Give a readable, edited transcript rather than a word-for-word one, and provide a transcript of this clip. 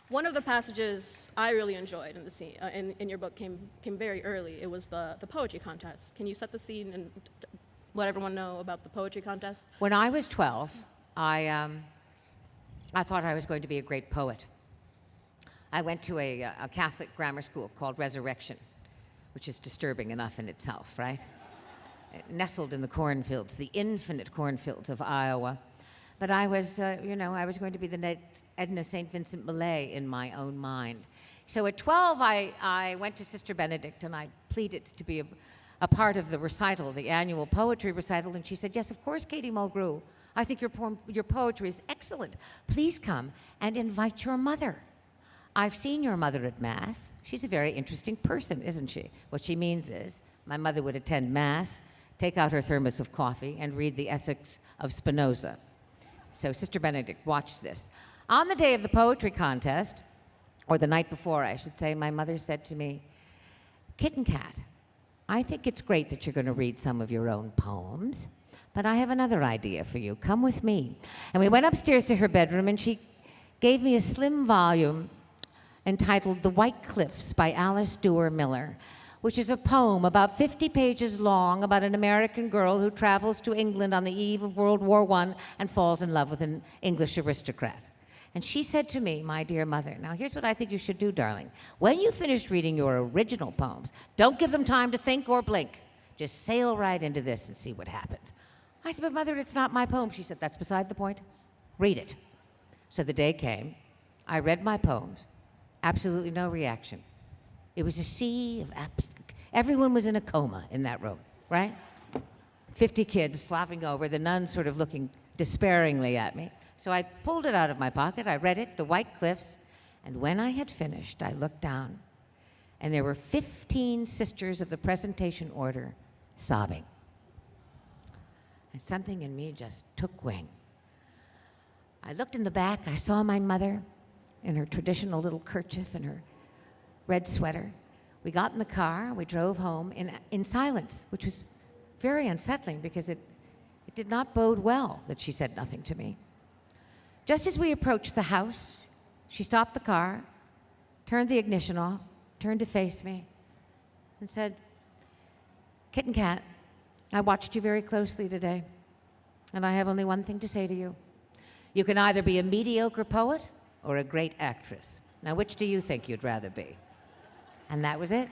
One of the passages I really enjoyed in the scene in your book came very early. It was the poetry contest. Can you set the scene and let everyone know about the poetry contest? When I was 12, I thought I was going to be a great poet. I went to a Catholic grammar school called Resurrection, which is disturbing enough in itself, right? Nestled in the cornfields, the infinite cornfields of Iowa. But I was, I was going to be the next Edna St. Vincent Millay in my own mind. So at 12, I went to Sister Benedict and I pleaded to be a part of the recital, the annual poetry recital, and she said, yes, of course, Katie Mulgrew. I think your poetry is excellent. Please come and invite your mother. I've seen your mother at Mass. She's a very interesting person, isn't she? What she means is my mother would attend Mass, take out her thermos of coffee, and read the Ethics of Spinoza. So Sister Benedict watched this. On the day of the poetry contest, or the night before, I should say, my mother said to me, Kitten Cat, I think it's great that you're going to read some of your own poems, but I have another idea for you. Come with me. And we went upstairs to her bedroom, and she gave me a slim volume entitled The White Cliffs by Alice Duer Miller, which is a poem about 50 pages long about an American girl who travels to England on the eve of World War I and falls in love with an English aristocrat. And she said to me, my dear mother, now here's what I think you should do, darling. When you finish reading your original poems, don't give them time to think or blink. Just sail right into this and see what happens. I said, but mother, it's not my poem. She said, that's beside the point. Read it. So the day came. I read my poems. Absolutely no reaction. It was a sea of everyone was in a coma in that room, right? 50 kids flopping over, the nuns sort of looking despairingly at me. So I pulled it out of my pocket, I read it, The White Cliffs, and when I had finished, I looked down, and there were 15 sisters of the presentation order sobbing. And something in me just took wing. I looked in the back, I saw my mother in her traditional little kerchief and her red sweater. We got in the car, we drove home in silence, which was very unsettling because it did not bode well that she said nothing to me. Just as we approached the house, she stopped the car, turned the ignition off, turned to face me, and said, Kitten Cat, I watched you very closely today, and I have only one thing to say to you. You can either be a mediocre poet or a great actress. Now, which do you think you'd rather be? And that was it.